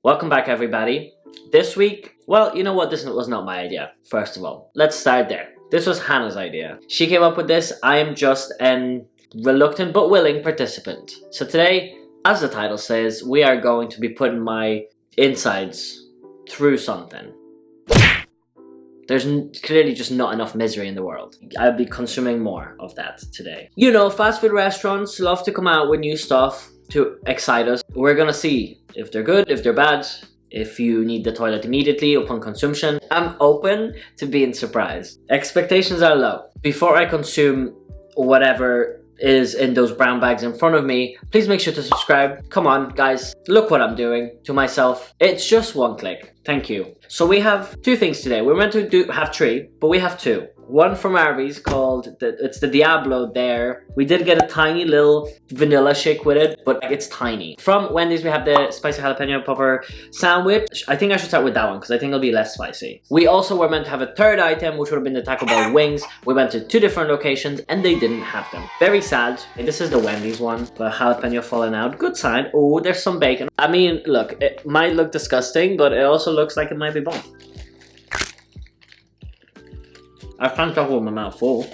Welcome back, everybody. This week, well, you know what? This was not my idea, first of all. Let's start there. This was Hannah's idea. She came up with this. I am just an reluctant but willing participant. So today, as the title says, we are going to be putting my insides through something. There's clearly just not enough misery in the world. I'll be consuming more of that today. You know, fast food restaurants love to come out with new stuff to excite us. We're gonna see if they're good, if they're bad, if you need the toilet immediately upon consumption. I'm open to being surprised. Expectations are low. Before I consume whatever is in those brown bags in front of me, please make sure to subscribe. Come on, guys, look what I'm doing to myself. It's just one click. Thank you. So we have two things today. We're meant to have three, but we have two. One from Arby's called, it's the Diablo there. We did get a tiny little vanilla shake with it, but it's tiny. From Wendy's, we have the spicy jalapeno popper sandwich. I think I should start with that one because I think it'll be less spicy. We also were meant to have a third item, which would have been the Taco Bell wings. We went to two different locations and they didn't have them. Very sad. This is the Wendy's one, but jalapeno falling out. Good sign. Oh, there's some bacon. I mean, look, it might look disgusting, but it also looks like it might be bomb. I can't talk with my mouth full.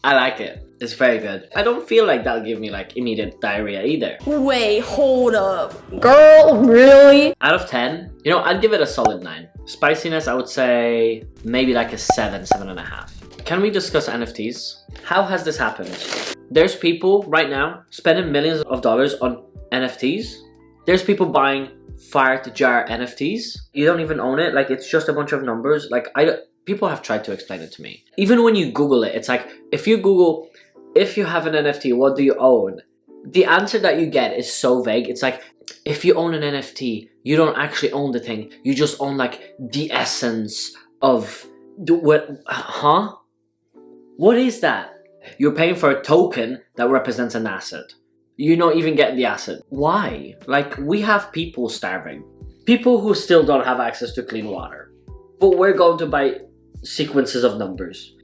I like it. It's very good. I don't feel like that'll give me like immediate diarrhea either. Wait, hold up. Girl, really? Out of 10, you know, I'd give it a solid 9. Spiciness, I would say maybe like a 7, 7.5. Can we discuss NFTs? How has this happened? There's people right now spending millions of dollars on NFTs. There's people buying fart jar NFTs. You don't even own it. Like, it's just a bunch of numbers. Like, people have tried to explain it to me. Even when you Google it, it's like, if you Google, if you have an NFT, what do you own? The answer that you get is so vague. It's like, if you own an NFT, you don't actually own the thing. You just own like the essence of what, huh? What is that? You're paying for a token that represents an asset. You're not even getting the asset. Why? Like, we have people starving. People who still don't have access to clean water. But we're going to buy sequences of numbers.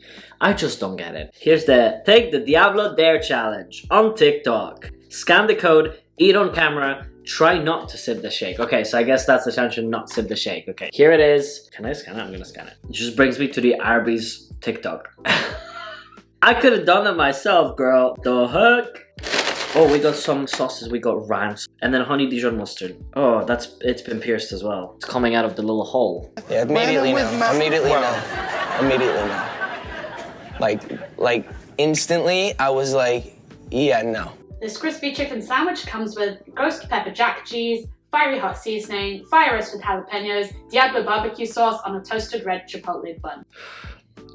I just don't get it. Here's the Take the Diablo Dare challenge on TikTok. Scan the code, eat on camera, try not to sip the shake. Okay, so I guess that's the challenge to not sip the shake. Okay, here it is. Can I scan it? I'm gonna scan it. It just brings me to the Arby's TikTok. I could have done it myself, girl. The heck? Oh, we got some sauces. We got ranch and then honey Dijon mustard. Oh, it's been pierced as well. It's coming out of the little hole. Yeah, immediately no. Immediately no. Immediately no. Like instantly, I was like, yeah, no. This crispy chicken sandwich comes with roast pepper jack cheese, fiery hot seasoning, fire roasted jalapenos, Diablo barbecue sauce on a toasted red chipotle bun.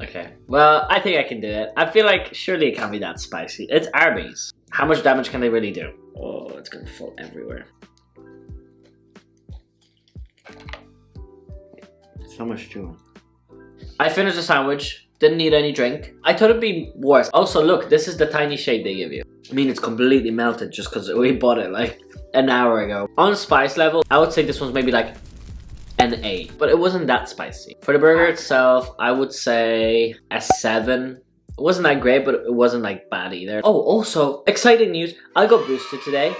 Okay, well, I think I can do it. I feel like surely it can't be that spicy. It's Arby's. How much damage can they really do? Oh, it's gonna fall everywhere. So much chewing. I finished the sandwich. Didn't need any drink. I thought it'd be worse. Also, look, this is the tiny shake they give you. I mean, it's completely melted just because we bought it like an hour ago. On spice level, I would say this one's maybe like an 8, but it wasn't that spicy. For the burger itself, I would say a 7. It wasn't that great, but it wasn't like bad either. Oh, also, exciting news. I got boosted today.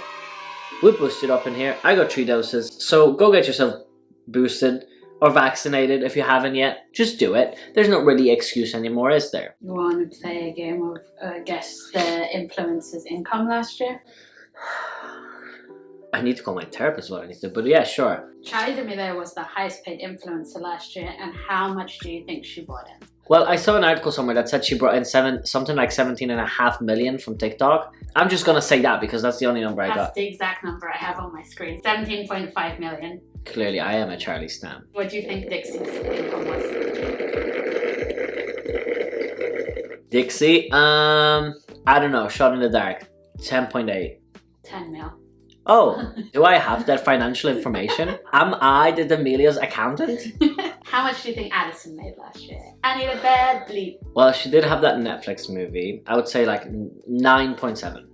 We boosted up in here. I got 3 doses. So go get yourself boosted or vaccinated if you haven't yet. Just do it. There's not really excuse anymore, is there? You want to play a game of guess the influencer's income last year? I need to call my therapist what I need to do, but yeah, sure. Charlie D'Amelio was the highest paid influencer last year, and how much do you think she brought in? Well, I saw an article somewhere that said she brought in something like 17.5 million from TikTok. I'm just gonna say that because that's the only number I got. That's the exact number I have on my screen. 17.5 million. Clearly, I am a Charlie stan. What do you think Dixie's income was? Dixie, I don't know, shot in the dark. 10.8. 10 mil. Oh, do I have that financial information? Am I the D'Amelia's accountant? How much do you think Addison made last year? I need a bad bleep. Well, she did have that Netflix movie. I would say like 9.7.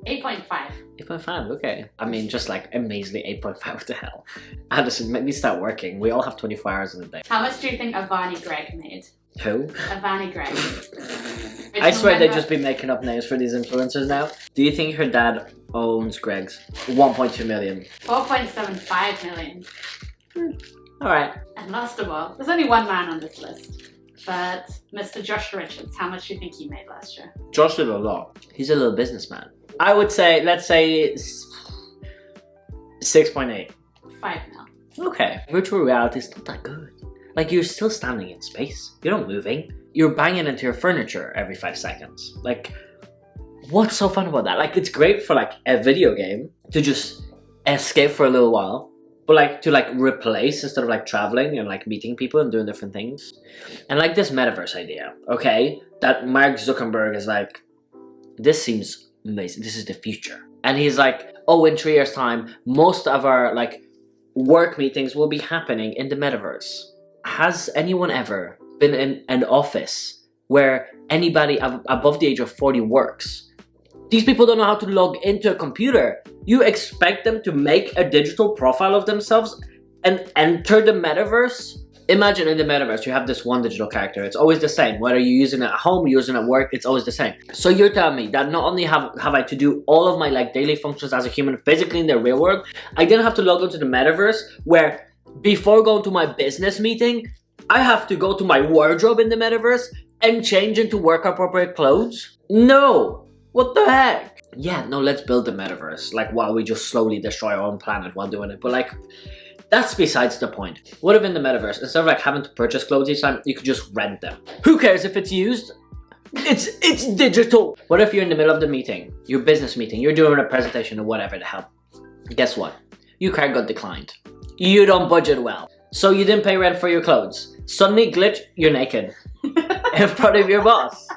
8.5. 8.5, okay. I mean, just like amazingly 8.5, what the hell? Addison, make me start working. We all have 24 hours in a day. How much do you think Avani Greg made? Who? Avani Greg. I swear they'd just be making up names for these influencers now. Do you think her dad owns Greg's? 1.2 million. 4.75 million. Alright. And last of all, there's only one man on this list. But Mr. Josh Richards, how much do you think he made last year? Josh did a lot. He's a little businessman. I would say, let's say 6.8. 5 mil. Okay. Virtual reality is not that good. Like, you're still standing in space. You're not moving. You're banging into your furniture every 5 seconds. Like, what's so fun about that? Like, it's great for like a video game to just escape for a little while. But like to like replace instead of like traveling and like meeting people and doing different things. And like this metaverse idea, okay? That Mark Zuckerberg is like, this seems amazing. This is the future. And he's like, oh, in 3 years' time, most of our like work meetings will be happening in the metaverse. Has anyone ever been in an office where anybody above the age of 40 works? These people don't know how to log into a computer. You expect them to make a digital profile of themselves and enter the metaverse? Imagine in the metaverse, you have this one digital character. It's always the same. Whether you're using it at home, you're using it at work, it's always the same. So you're telling me that not only have I to do all of my like daily functions as a human physically in the real world, I didn't have to log into the metaverse where before going to my business meeting, I have to go to my wardrobe in the metaverse and change into work appropriate clothes? No! What the heck? Yeah, no, let's build the metaverse. Like, while we just slowly destroy our own planet while doing it. But like, that's besides the point. What if in the metaverse, instead of like having to purchase clothes each time, you could just rent them? Who cares if it's used? It's digital. What if you're in the middle of the meeting, your business meeting, you're doing a presentation or whatever the hell. Guess what? Your card got declined. You don't budget well. So you didn't pay rent for your clothes. Suddenly glitch, you're naked. In front of your boss.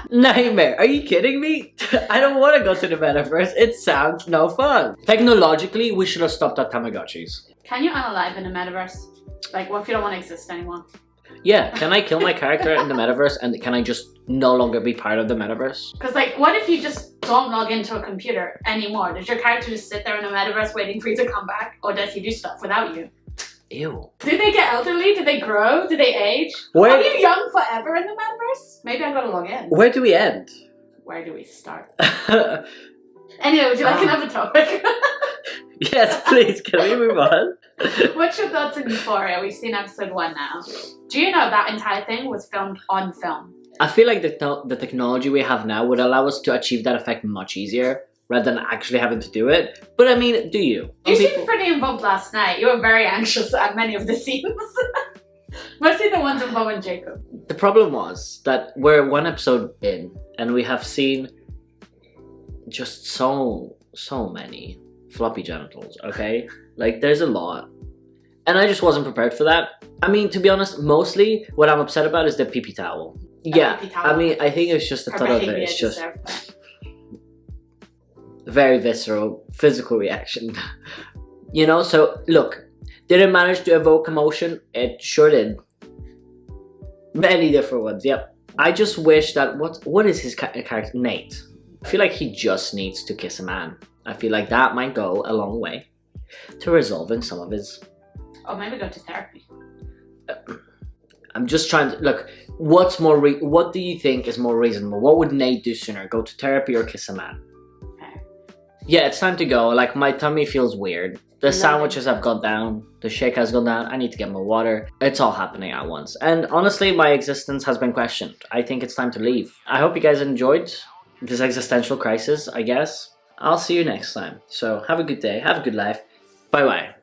Nightmare. Are you kidding me? I don't want to go to the metaverse. It sounds no fun. Technologically, we should have stopped at Tamagotchis. Can you unalive in a metaverse? Like, what if you don't want to exist anymore? Yeah, can I kill my character in the metaverse and can I just no longer be part of the metaverse? Because like, what if you just don't log into a computer anymore? Does your character just sit there in a metaverse waiting for you to come back? Or does he do stuff without you? Ew. Do they get elderly? Do they grow? Do they age? Are you young forever in the metaverse? Maybe I gotta log in. Where do we end? Where do we start? Anyway, would you like another topic? Yes, please. Can we move on? What's your thoughts on Euphoria? We've seen episode 1 now. Do you know that entire thing was filmed on film? I feel like the technology we have now would allow us to achieve that effect much easier rather than actually having to do it. But I mean, do you? You seemed pretty involved last night. You were very anxious at many of the scenes. Mostly the ones involving Jacob. The problem was that we're 1 episode in and we have seen just so many floppy genitals, okay? Like, there's a lot. And I just wasn't prepared for that. I mean, to be honest, mostly what I'm upset about is the pee-pee towel. Yeah, I mean, I think it's just the thought of it. It's just very visceral, physical reaction. You know, so look, did it manage to evoke emotion? It sure did. Many different ones, yep. I just wish that, what is his character? Nate. I feel like he just needs to kiss a man. I feel like that might go a long way to resolving some of his... Or maybe go to therapy. I'm just trying to, look, what do you think is more reasonable? What would Nate do sooner? Go to therapy or kiss a man? Okay. Yeah, it's time to go. Like, my tummy feels weird. The sandwiches have gone down. The shake has gone down. I need to get more water. It's all happening at once. And honestly, my existence has been questioned. I think it's time to leave. I hope you guys enjoyed this existential crisis, I guess. I'll see you next time. So have a good day. Have a good life. Bye-bye.